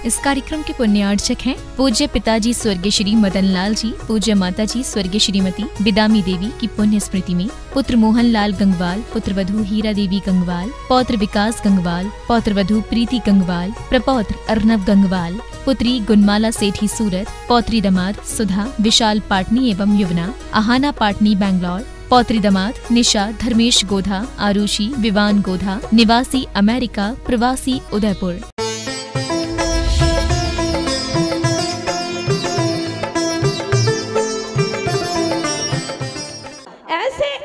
इस कार्यक्रम के पुण्यार्चक हैं पूज्य पिताजी स्वर्गीय श्री मदन लाल जी, पूज्य माता जी स्वर्गीय श्रीमती बिदामी देवी की पुण्य स्मृति में पुत्र मोहन लाल गंगवाल, पुत्र वधू हीरा देवी गंगवाल, पौत्र विकास गंगवाल, पौत्र वधू प्रीति गंगवाल, प्रपौत्र अर्नव गंगवाल, पुत्री गुणमाला सेठी सूरत, पौत्री दामाद सुधा विशाल पाटनी एवं युवना आहाना पाटनी बैंगलोर, पौत्री दामाद निशा धर्मेश गोधा आरुषि विवान गोधा निवासी अमेरिका प्रवासी उदयपुर।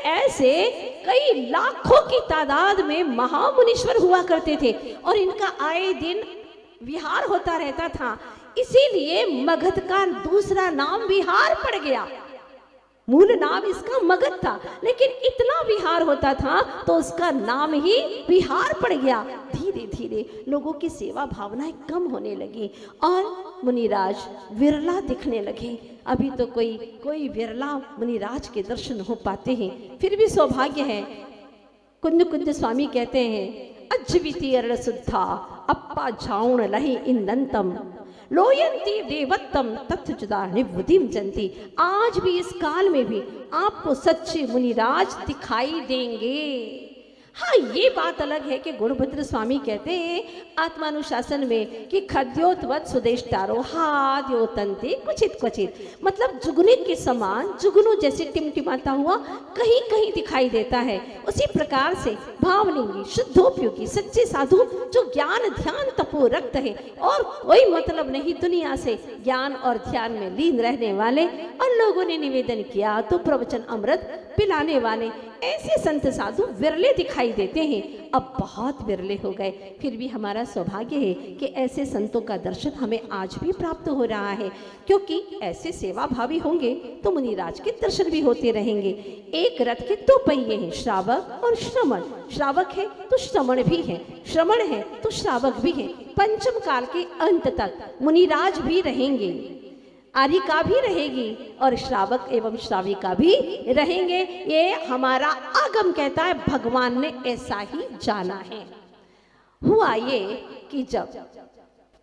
ऐसे कई लाखों की तादाद में महामुनीश्वर हुआ करते थे और इनका आए दिन विहार होता रहता था। इसीलिए मगध का दूसरा नाम विहार पड़ गया। मूल नाम इसका मगध था, लेकिन इतना विहार होता था तो उसका नाम ही विहार पड़ गया। धीरे धीरे लोगों की सेवा भावनाएं कम होने लगी और मुनिराज विरला दिखने लगे। अभी तो कोई विरला मुनिराज के दर्शन हो पाते हैं, फिर भी सौभाग्य है। कुंद कुंद स्वामी कहते हैं अज्विती अरण सुद्धा अप्पा झाउण लही इंदंतम लोयंती देवत्तम तत्जुदा निवुदिम जंती। आज भी इस काल में भी आपको सच्चे मुनिराज दिखाई देंगे। हाँ, ये बात अलग है कि गुणभद्र स्वामी कहते हैं आत्मानुशासन में कि खद्योतवत सुदेष्टारो हाद्योतंते क्वचित क्वचित, मतलब जुगनू के समान जुगनू जैसे टिमटिमाता हुआ कहीं कहीं दिखाई देता है। उसी प्रकार से भावलिंगी शुद्धोपयोगी सच्चे साधु जो ज्ञान ध्यान तपो रक्त है और कोई मतलब नहीं दुनिया से, ज्ञान और ध्यान में लीन रहने वाले और लोगों ने निवेदन किया तो प्रवचन अमृत पिलाने वाले, ऐसे संत साधु विरले दिखाई देते हैं। अब बहुत विरले हो गए, फिर भी हमारा सौभाग्य है कि ऐसे संतों का दर्शन हमें आज भी प्राप्त हो रहा है, क्योंकि ऐसे सेवा भावी होंगे तो मुनिराज के दर्शन भी होते रहेंगे। एक रथ के दो पहिए हैं, श्रावक और श्रमण। श्रावक है तो श्रमण भी है, श्रमण है तो श्रावक भी है। पंचम काल के अंत तक मुनिराज भी रहेंगे, आरिका भी रहेगी और श्रावक एवं श्राविका भी रहेंगे। ये हमारा आगम कहता है, भगवान ने ऐसा ही जाना है। हुआ ये कि जब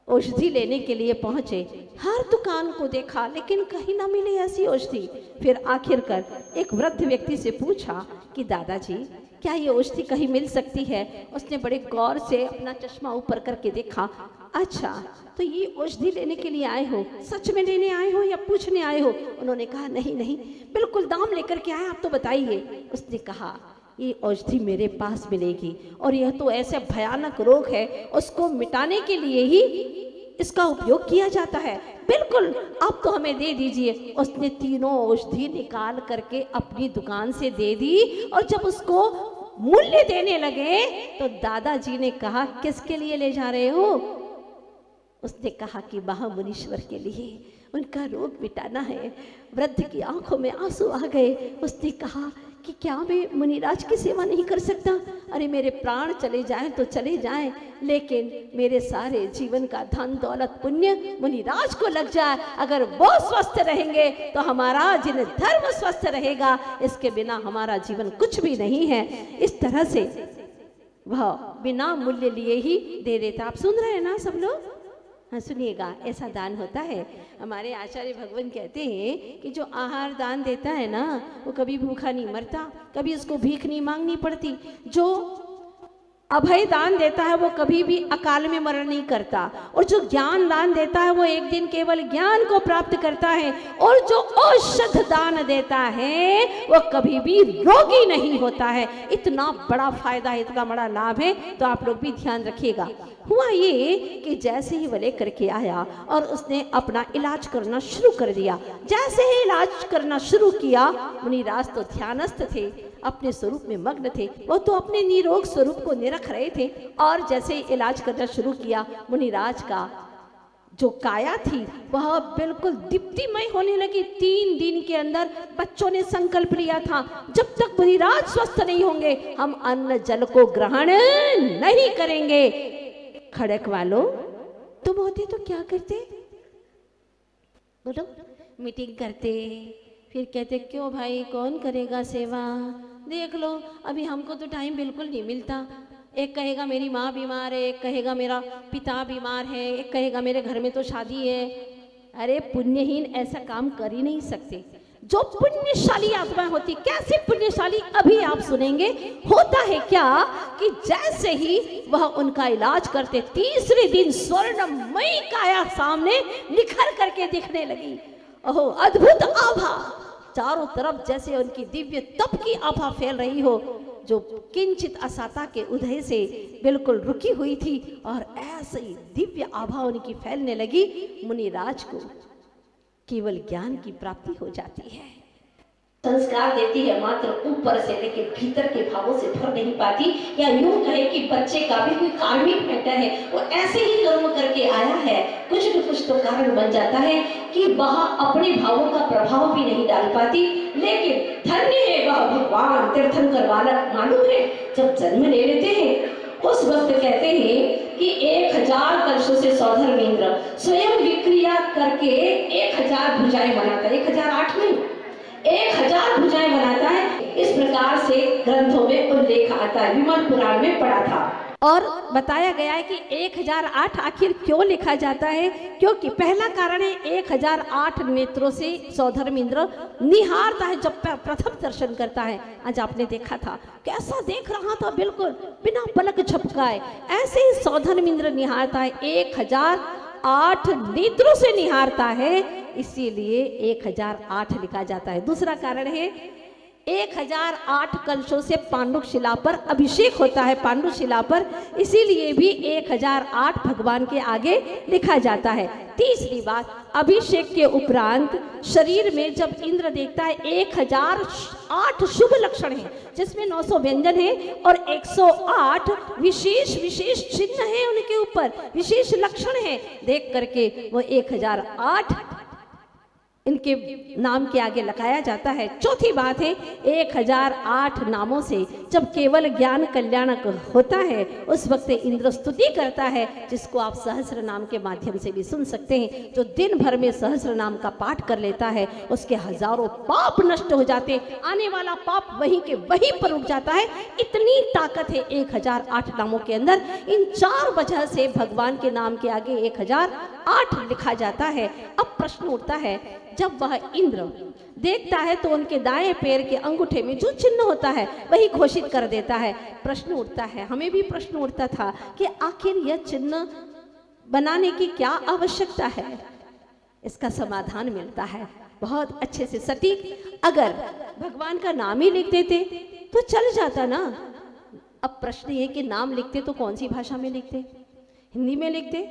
औषधि लेने के लिए पहुंचे, हर दुकान को देखा लेकिन कहीं ना मिली ऐसी औषधि। फिर आखिरकार एक वृद्ध व्यक्ति से पूछा कि दादाजी क्या ये औषधि कहीं मिल सकती है। उसने बड़े गौर से अपना चश्मा ऊपर करके देखा। अच्छा, तो ये औषधि लेने के लिए आए हो? सच में लेने आए हो या पूछने आए हो? उन्होंने कहा नहीं नहीं, बिल्कुल दाम लेकर के आए, आप तो बताइए। उसने कहा ये औषधि मेरे पास मिलेगी और यह तो ऐसे भयानक रोग है, उसको मिटाने के लिए ही इसका उपयोग किया जाता है। बिल्कुल, आप तो हमें दे दीजिए। उसने तीनों औषधि निकाल करके अपनी दुकान से दे दी और जब उसको मूल्य देने लगे तो दादाजी ने कहा किसके लिए ले जा रहे हो? उसने कहा कि महामुनीश्वर के लिए, उनका रोग मिटाना है। वृद्ध की आंखों में आंसू आ गए। उसने कहा कि क्या मैं मुनिराज की सेवा नहीं कर सकता? अरे मेरे प्राण चले जाएं तो चले जाएं, लेकिन मेरे सारे जीवन का धन दौलत पुण्य मुनिराज को लग जाए। अगर वो स्वस्थ रहेंगे तो हमारा जिन धर्म स्वस्थ रहेगा, इसके बिना हमारा जीवन कुछ भी नहीं है। इस तरह से वह बिना मूल्य लिए ही दे देता। आप सुन रहे हैं ना सब लोग? हाँ, सुनिएगा, ऐसा दान होता है। हमारे आचार्य भगवान कहते हैं कि जो आहार दान देता है ना, वो कभी भूखा नहीं मरता, कभी उसको भीख नहीं मांगनी पड़ती। जो अभय दान देता है वो कभी भी अकाल में मरण नहीं करता, और जो ज्ञान दान देता है वो एक दिन केवल ज्ञान को प्राप्त करता है, और जो औषध दान देता है वो कभी भी रोगी नहीं होता है। इतना बड़ा फायदा है, इतना बड़ा लाभ है, तो आप लोग भी ध्यान रखिएगा। हुआ ये कि जैसे ही वो लेकर के आया और उसने अपना इलाज करना शुरू कर दिया। जैसे ही इलाज करना शुरू किया, मुनिराज तो ध्यानस्थ थे, अपने स्वरूप में मग्न थे, वो तो अपने निरोग स्वरूप को निरख रहे थे। और जैसे ही इलाज करना शुरू किया, मुनिराज का जो काया थी वह बिल्कुल दीप्तिमय होने लगी। 3 दिन के अंदर बच्चों ने संकल्प लिया था, जब तक मुनिराज स्वस्थ नहीं होंगे हम अन्न जल को ग्रहण नहीं करेंगे। खड़क वालों, तुम होते तो क्या करते? बोलो। मीटिंग करते, फिर कहते क्यों भाई, कौन करेगा सेवा, देख लो अभी हमको तो टाइम बिल्कुल नहीं मिलता, एक कहेगा मेरी माँ बीमार है, एक कहेगा मेरा पिता बीमार है, एक कहेगा मेरे घर में तो शादी है। अरे पुण्यहीन ऐसा काम कर ही नहीं सकते। जो पुण्यशाली आत्मा होती, कैसी पुण्यशाली, अभी आप सुनेंगे। होता है क्या कि जैसे ही वह उनका इलाज करते, तीसरे दिन स्वर्णमयी काया सामने निखर करके दिखने लगी। ओहो अद्भुत आभा, चारों तरफ जैसे उनकी दिव्य तप की आभा फैल रही हो, जो किंचित असाता के उदय से बिल्कुल रुकी हुई थी, और ऐसे ही दिव्य आभा उनकी फैलने लगी। मुनिराज को केवल ज्ञान की प्राप्ति हो जाती है, संस्कार देती है, मात्र ऊपर से लेके भीतर के भावों से भर नहीं पाती। या यूं कहे कि बच्चे का भी कोई कार्मिक मैटर है, वो ऐसे ही कर्म करके आया है, कुछ न कुछ तो कारण बन जाता है कि वह अपने भावों का प्रभाव भी नहीं डाल पाती। लेकिन धन्य है वह भगवान तीर्थंकर बालक, मालूम है जब जन्म ले लेते हैं उस वक्त कहते हैं कि 1000 कलशों से सौधर्मेंद्र स्वयं विक्रिया करके 1000 भुजाएं बनाता है। 1008 नहीं, 1000 भुजाएं बनाता है। इस प्रकार से ग्रंथों में उल्लेख आता है, विमल पुराण में पढ़ा था। और बताया गया है कि 1008 आखिर क्यों लिखा जाता है, क्योंकि पहला कारण है 1008 नेत्रों से सौधर्मेंद्र निहारता है जब प्रथम दर्शन करता है। आज आपने देखा था कैसा देख रहा था, बिल्कुल बिना पलक झपकाए, ऐसे ही सौधर्मेंद्र निहारता है। 1008 नेत्रों से निहारता है, इसीलिए 1008 लिखा जाता है। दूसरा कारण है 1008 कलशों से पांडुक शिला पर अभिषेक होता है, पांडु शिला पर, इसीलिए भी 1008 भगवान के आगे लिखा जाता है। तीसरी बात, अभिषेक के उपरांत शरीर में जब इंद्र देखता है 1008 शुभ लक्षण है, जिसमें 900 व्यंजन है और 108 विशेष विशेष चिन्ह है, उनके ऊपर विशेष लक्षण है। देख करके वो 1008 इनके नाम के आगे लगाया जाता है। चौथी बात है 1008 नामों से जब केवल ज्ञान कल्याणक होता है, उस वक्त इंद्र स्तुति करता है, जिसको आप सहस्र नाम के माध्यम से भी सुन सकते हैं। जो दिन भर में सहस्र नाम का पाठ कर लेता है, उसके हजारों पाप नष्ट हो जाते, आने वाला पाप वहीं के वहीं पर रुक जाता है। इतनी ताकत है 1008 नामों के अंदर। इन 4 वजह से भगवान के नाम के आगे 1008 लिखा जाता है। अब प्रश्न उठता है, जब वह इंद्र देखता है तो उनके दाएं पैर के अंगूठे में जो चिन्ह होता है वही घोषित कर देता है। प्रश्न उठता है, हमें भी प्रश्न उठता था कि आखिर यह चिन्ह बनाने की क्या आवश्यकता है। इसका समाधान मिलता है बहुत अच्छे से सटीक। अगर भगवान का नाम ही लिख देते तो चल जाता ना। अब प्रश्न ये कि नाम लिखते तो कौन सी भाषा में लिखते? हिंदी में लिखते,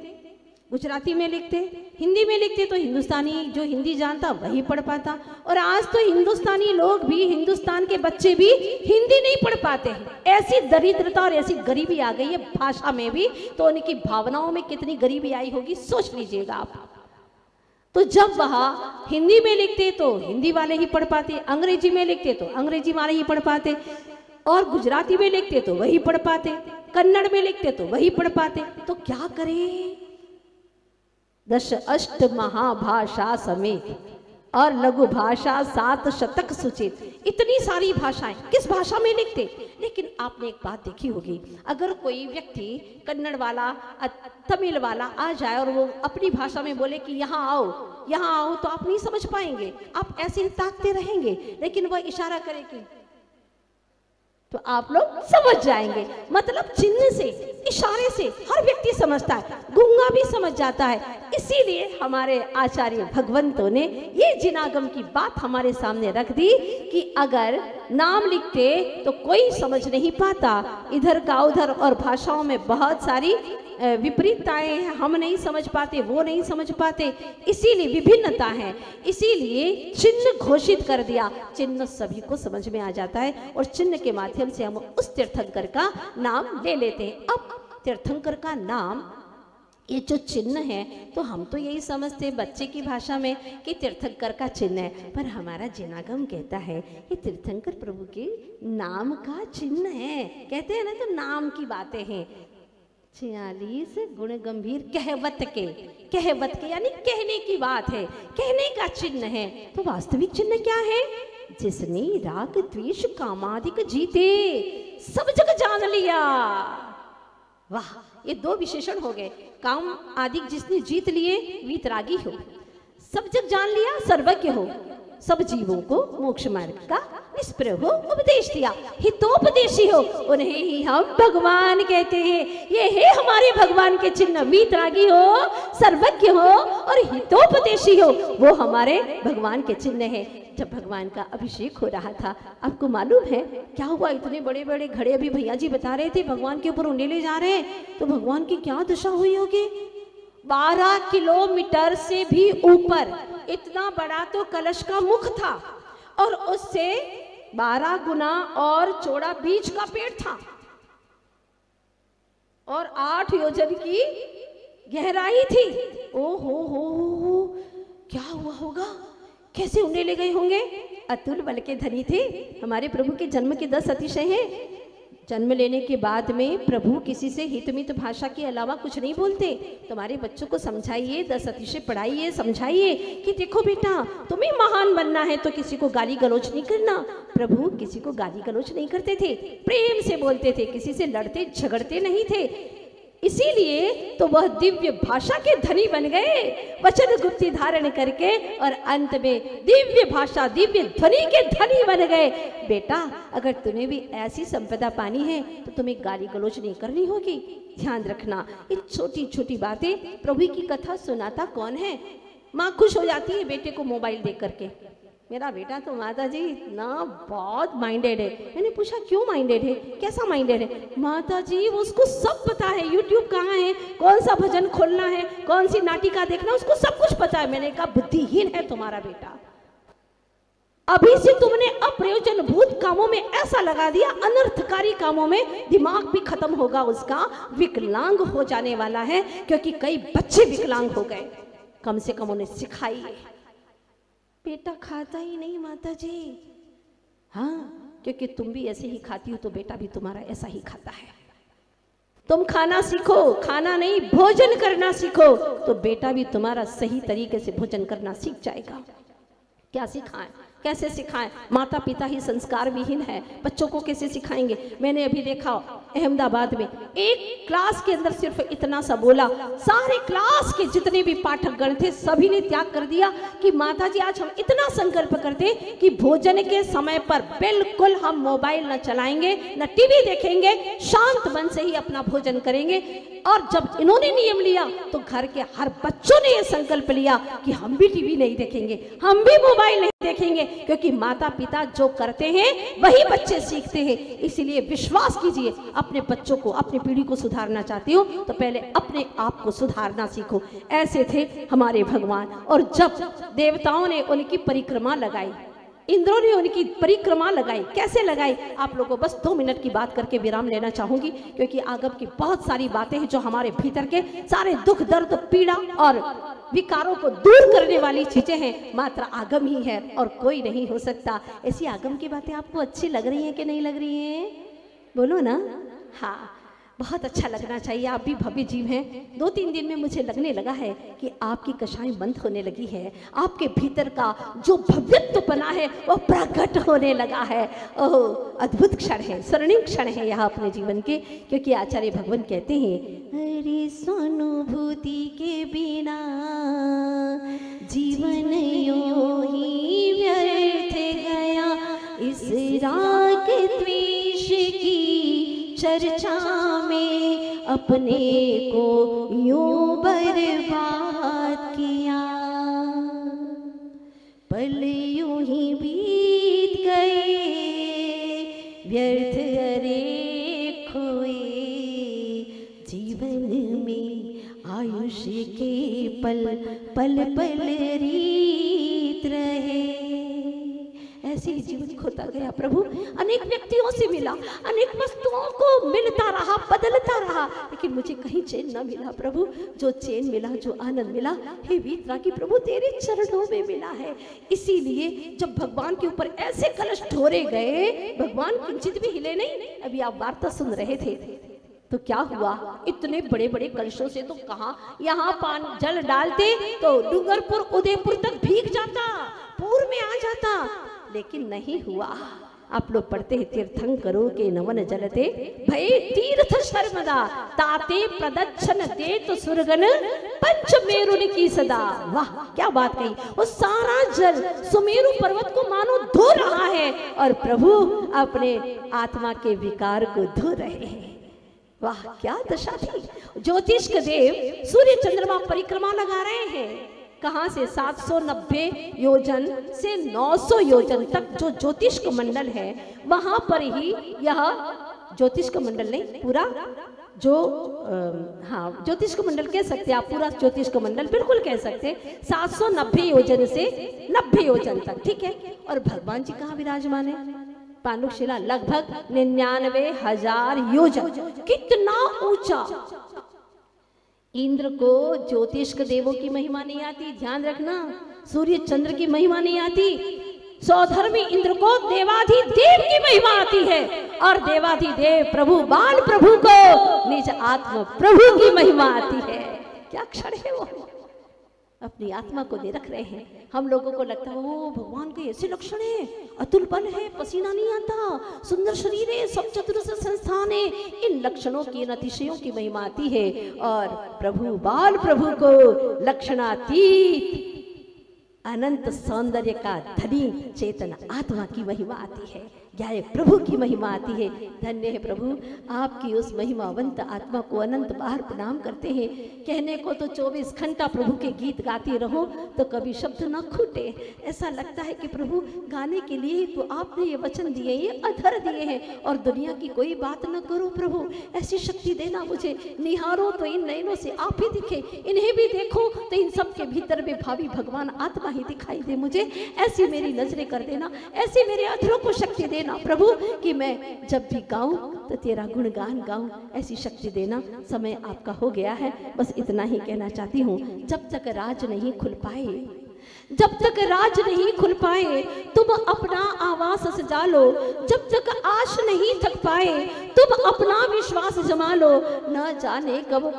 गुजराती में लिखते। हिंदी में लिखते तो हिंदुस्तानी जो हिंदी जानता वही पढ़ पाता, और आज तो हिंदुस्तानी लोग भी, हिंदुस्तान के बच्चे भी हिंदी नहीं पढ़ पाते हैं। ऐसी दरिद्रता और ऐसी गरीबी आ गई है भाषा में भी, तो उनकी भावनाओं में कितनी गरीबी आई होगी सोच लीजिएगा आप। तो जब वह हिंदी में लिखते तो हिंदी वाले ही पढ़ पाते, अंग्रेजी में लिखते तो अंग्रेजी वाले ही पढ़ पाते, और गुजराती में लिखते तो वही पढ़ पाते, कन्नड़ में लिखते तो वही पढ़ पाते। तो क्या करें? 10 अष्ट महाभाषा समेत और लघु भाषा 7 शतक सूचित, इतनी सारी भाषाएं किस भाषा में लिखते? लेकिन आपने एक बात देखी होगी, अगर कोई व्यक्ति कन्नड़ वाला, तमिल वाला आ जाए और वो अपनी भाषा में बोले कि यहाँ आओ, यहाँ आओ, तो आप नहीं समझ पाएंगे, आप ऐसे ही ताकते रहेंगे। लेकिन वह इशारा करे कि, तो आप लोग समझ जाएंगे। मतलब चिन्ह से, इशारे से हर व्यक्ति समझता है, गूंगा भी समझ जाता है। इसीलिए हमारे आचार्य भगवंतों ने ये जिनागम की बात हमारे सामने रख दी कि अगर नाम लिखते तो कोई समझ नहीं पाता, इधर का उधर, और भाषाओं में बहुत सारी विपरीतताएं हैं, हम नहीं समझ पाते, वो नहीं समझ पाते, इसीलिए विभिन्नता है। इसीलिए चिन्ह घोषित कर दिया, चिन्ह सभी को समझ में आ जाता है, और चिन्ह के माध्यम से हम उस तीर्थंकर का नाम ले लेते हैं। अब तीर्थंकर का नाम, ये जो चिन्ह है, तो हम तो यही समझते हैं बच्चे की भाषा में कि तीर्थंकर का चिन्ह है, पर हमारा जिनागम कहता है ये तीर्थंकर प्रभु के नाम का चिन्ह है। कहते हैं ना, तो नाम की बातें हैं। 46 गुण गंभीर कहवत के यानी कहने की बात है, कहने का चिन्ह है। तो वास्तविक चिन्ह क्या है? जिसने राग द्वेष कामादिक जीते सब जग जान लिया, वाह, ये दो विशेषण हो गए। काम आदि जिसने जीत लिए वीतरागी हो, सब जग जान लिया सर्वज्ञ हो, सब जीवों को मोक्ष मार्ग का निष्प्रय हो उपदेश दिया, हितोपदेशी हो, उन्हें ही हम भगवान कहते हैं। ये है हमारे भगवान के चिन्ह, वीतरागी हो, सर्वज्ञ हो और हितोपदेशी हो, वो हमारे भगवान के चिन्ह है। जब भगवान का अभिषेक हो रहा था, आपको मालूम है क्या हुआ? इतने बड़े बड़े घड़े अभी भैया जी बता रहे थे भगवान के ऊपर उंडेले जा रहे हैं, तो भगवान की क्या दशा हुई होगी? 12 किलोमीटर से भी ऊपर इतना बड़ा तो कलश का मुख था और उससे 12 गुना और चौड़ा बीच का पेड़ था और 8 योजन की गहराई थी। ओ हो, क्या हुआ होगा? कैसे उन्हें ले गए होंगे? अतुल बल के धनी थे। हमारे प्रभु के जन्म के 10 अतिशय हैं। जन्म लेने के बाद में प्रभु किसी से हितमित भाषा के अलावा कुछ नहीं बोलते। तुम्हारे बच्चों को समझाइए, 10 अतिशय पढ़ाइए, समझाइए कि देखो बेटा, तुम्हें महान बनना है तो किसी को गाली गलौज नहीं करना। प्रभु किसी को गाली गलौज नहीं करते थे, प्रेम से बोलते थे, किसी से लड़ते झगड़ते नहीं थे। इसीलिए तो वह दिव्य भाषा के धनी बन गए, वचन गुप्ती धारण करके, और अंत में दिव्य भाषा दिव्य ध्वनि के धनी बन गए। बेटा, अगर तुम्हें भी ऐसी संपदा पानी है तो तुम्हें गाली गलौज नहीं करनी होगी। ध्यान रखना, ये छोटी छोटी बातें। प्रभु की कथा सुनाता कौन है? माँ खुश हो जाती है बेटे को मोबाइल दे करके। मेरा बेटा तो माता जी इतना बहुत माइंडेड है। मैंने पूछा क्यों माइंडेड है, कैसा माइंडेड है? माता जी उसको सब पता है, यूट्यूब कहाँ है, कौन सा भजन खोलना है, कौन सी नाटिका देखना, उसको सब कुछ पता है। मैंने कहा बुद्धिहीन है तुम्हारा बेटा, अभी से तुमने अप्रयोजनभूत कामों में ऐसा लगा दिया, अनर्थकारी कामों में दिमाग भी खत्म होगा उसका, विकलांग हो जाने वाला है। क्योंकि कई बच्चे विकलांग हो गए, कम से कम उन्हें सिखाइए। बेटा खाता ही नहीं माता जी। हाँ, क्योंकि तुम भी ऐसे ही खाती हो तो बेटा भी तुम्हारा ऐसा ही खाता है। तुम खाना सीखो, खाना नहीं भोजन करना सीखो, तो बेटा भी तुम्हारा सही तरीके से भोजन करना सीख जाएगा। क्या सिखाएं, कैसे सिखाएं? माता पिता ही संस्कार विहीन है, बच्चों को कैसे सिखाएंगे? मैंने अभी देखा अहमदाबाद में एक क्लास के अंदर सिर्फ इतना सा बोला, सारे क्लास के जितने भी पाठक गण थे सभी ने त्याग कर दिया कि माता जी आज हम इतना संकल्प करते कि भोजन के समय पर बिल्कुल हम मोबाइल न चलाएंगे, न टीवी देखेंगे, शांत मन से ही अपना भोजन करेंगे। और जब इन्होंने नियम लिया तो घर के हर बच्चों ने यह संकल्प लिया कि हम भी टीवी नहीं देखेंगे, हम भी मोबाइल नहीं देखेंगे, क्योंकि माता पिता जो करते हैं वही बच्चे सीखते हैं। इसलिए विश्वास कीजिए, अपने बच्चों को, अपनी पीढ़ी को सुधारना चाहते हो तो पहले अपने आप को सुधारना सीखो। ऐसे थे हमारे भगवान। और जब देवताओं ने उनकी परिक्रमा लगाई, इंद्रों ने उनकी परिक्रमा लगाई, कैसे लगाई? आप लोगों को बस 2 मिनट की बात करके विराम लेना चाहूंगी, क्योंकि आगम की बहुत सारी बातें हैं जो हमारे भीतर के सारे दुख दर्द पीड़ा और विकारों को दूर करने वाली चीजें हैं। मात्र आगम ही है और कोई नहीं हो सकता। ऐसी आगम की बातें आपको अच्छी लग रही हैं कि नहीं लग रही हैं? बोलो ना। हाँ, बहुत अच्छा लगना चाहिए। आप भी भव्य जीव हैं। 2-3 दिन में मुझे लगने लगा है कि आपकी कषाय बंद होने लगी है, आपके भीतर का जो भव्यत्व बना है वो प्रकट होने लगा है। ओह, अद्भुत क्षण है, स्वर्णिम क्षण है यहाँ अपने जीवन के। क्योंकि आचार्य भगवान कहते हैं, हरि स्वानुभूति के बिना जीवन यूं ही व्यर्थ गया, इस राग द्वेष की चर्चा में अपने को यूं बर्बाद किया। पल यूं ही बीत गए व्यर्थ अरे खोए, जीवन में आयुष्य के पल पल पल रीत रहे। ऐसे ही जीवन खोता गया। प्रभु अनेक व्यक्तियों से मिला, अनेक वस्तुओं को मिलता रहा, बदलता रहा, लेकिन मुझे कहीं चैन न मिला। प्रभु जो चैन मिला, जो आनंद मिला, हे वीतरागी प्रभु तेरे चरणों में मिला है। इसीलिए जब भगवान के ऊपर ऐसे कलश ढोरे गए, भगवान किंचित भी हिले नहीं। अभी आप वार्ता सुन रहे थे तो क्या हुआ? इतने बड़े बड़े कलशों से तो कहाँ यहाँ पानी जल डालते तो डूंगरपुर उदयपुर तक भीग जाता, पूर में आ जाता, लेकिन नहीं हुआ। आप लोग पढ़ते हैं तीर्थंकरों के नमन जलते भय तीर्थ शर्मदा ताते प्रदक्षिण दे तो सुरगन पंचमेरुन की सदा। वाह क्या बात कही। वो सारा जल सुमेरु पर्वत को मानो धो रहा है और प्रभु अपने आत्मा के विकार को धो रहे हैं। वाह क्या दशा थी। ज्योतिष्क देव सूर्य चंद्रमा परिक्रमा लगा रहे हैं। कहां से 790 योजन से 900 योजन तक जो ज्योतिष्क मंडल है वहां पर ही यह ज्योतिष्क मंडल नहीं पूरा जो हाँ ज्योतिष्क मंडल कह सकते हैं आप, पूरा ज्योतिष्क मंडल बिल्कुल कह सकते हैं। 790 योजन से 90 योजन तक, ठीक है। और भगवान जी कहाँ विराजमान है? पानुशिला लगभग 99,000 योजन। कितना ऊंचा। इंद्र को ज्योतिष्क देवों की महिमा नहीं आती, ध्यान रखना। सूर्य चंद्र की महिमा नहीं आती। सौधर्मी इंद्र को देवाधिदेव की महिमा आती है और देवाधिदेव प्रभु बाल प्रभु को निज आत्मा प्रभु की महिमा आती है। क्या क्षण है वो, अपनी आत्मा को निरख रहे हैं। हम लोगों को लगता है वो भगवान के ऐसे लक्षण है, अतुल बल है, पसीना नहीं आता, सुंदर शरीर है, सब चतुर्थ संस्थान है। इन लक्षणों की, इन अतिशयों की महिमा आती है और प्रभु बाल प्रभु को लक्षणातीत अनंत सौंदर्य का धनी चेतन आत्मा की महिमा आती है। ज्ञाय प्रभु की महिमा आती है। धन्य है प्रभु, आपकी उस महिमावंत आत्मा को अनंत बार प्रणाम करते हैं। कहने को तो 24 घंटा प्रभु के गीत गाती रहो तो कभी शब्द न खूटे। ऐसा लगता है कि प्रभु गाने के लिए ही तो आपने ये वचन दिए, ये अधर दिए हैं और दुनिया की कोई बात न करो। प्रभु ऐसी शक्ति देना मुझे, निहारो तो इन नयनों से आप ही दिखे, इन्हें भी देखो तो इन सब के भीतर में भावी भगवान आत्मा ही दिखाई दे मुझे। ऐसी मेरी नजरें कर देना, ऐसी मेरे अधरों को शक्ति देना प्रभु कि मैं जब भी गाऊं तो तेरा गुणगान गाऊं। ऐसी शक्ति देना। समय आपका हो गया है, बस इतना ही कहना चाहती हूँ। जब तक राज नहीं खुल पाए, जब तक राज नहीं खुल पाए तुम अपना आवास सजा लो। जब तक आश नहीं थक पाए तुम अपना विश्वास जमा लो। न जाने कब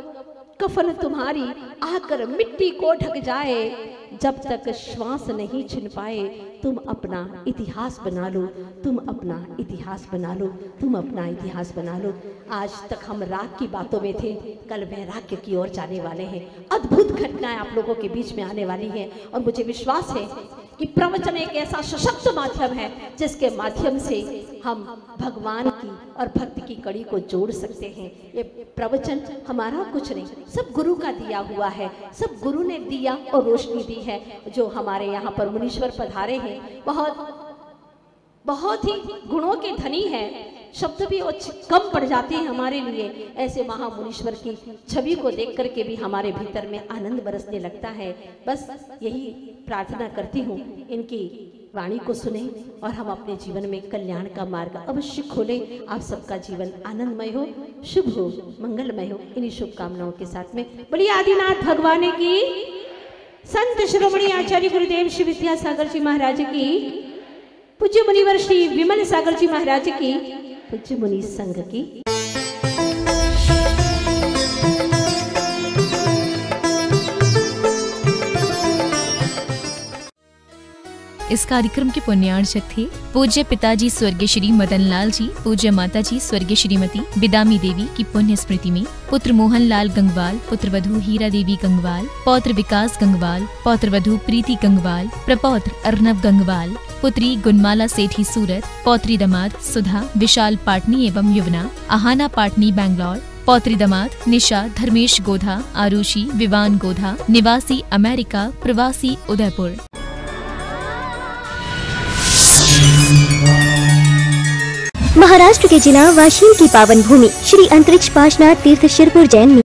कफन तुम्हारी आकर मिट्टी को ढक जाए। जब तक श्वास नहीं छिन पाए तुम अपना इतिहास बना लो, तुम अपना इतिहास बना लो, तुम अपना इतिहास बना लो। आज तक हम राग की बातों में थे, कल वैराग्य की ओर जाने वाले हैं। अद्भुत घटनाएं आप लोगों के बीच में आने वाली हैं और मुझे विश्वास है कि प्रवचन एक ऐसा सशक्त माध्यम है जिसके माध्यम से हम भगवान की और भक्ति की कड़ी को जोड़ सकते हैं। ये प्रवचन हमारा कुछ नहीं, सब गुरु का दिया हुआ है। सब गुरु ने दिया और रोशनी दी है। जो हमारे यहाँ पर मुनीश्वर पधारे हैं बहुत ही गुणों के धनी है। शब्द भी कम पड़ जाते हैं हमारे लिए। ऐसे महामुनीश्वर की छवि को देख करके भी हमारे भीतर में आनंद बरसने लगता है। बस यही प्रार्थना करती हूँ, इनकी वाणी को सुने और हम अपने जीवन में कल्याण का मार्ग अवश्य खोलें। आप सबका जीवन आनंदमय हो, शुभ हो, मंगलमय हो। इन्हीं शुभकामनाओं के साथ में बड़ी आदिनाथ भगवान की, संत शिरोमणि आचार्य गुरुदेव श्री विद्यासागर जी महाराज की, पूज्य मुनिवर श्री विमल सागर जी महाराज की, पूज्य मुनि संघ की। इस कार्यक्रम के पुण्यार्चक थे पूज्य पिताजी स्वर्गीय श्री मदन लाल जी, पूज्य माताजी स्वर्गीय श्रीमती बिदामी देवी की पुण्य स्मृति में पुत्र मोहन लाल गंगवाल, पुत्र वधू हीरा देवी गंगवाल, पौत्र विकास गंगवाल, पौत्र वधू प्रीति गंगवाल, प्रपौत्र अर्नब गंगवाल, पुत्री गुणमाला सेठी सूरत, पौत्री दामाद सुधा विशाल पाटनी एवं युवना आहाना पाटनी बैंगलोर, पौत्री दामाद निशा धर्मेश गोधा आरुषि विवान गोधा निवासी अमेरिका प्रवासी उदयपुर। महाराष्ट्र के जिला वाशिम की पावन भूमि श्री अंतरिक्ष पाशनाथ तीर्थ शिरपुर जैन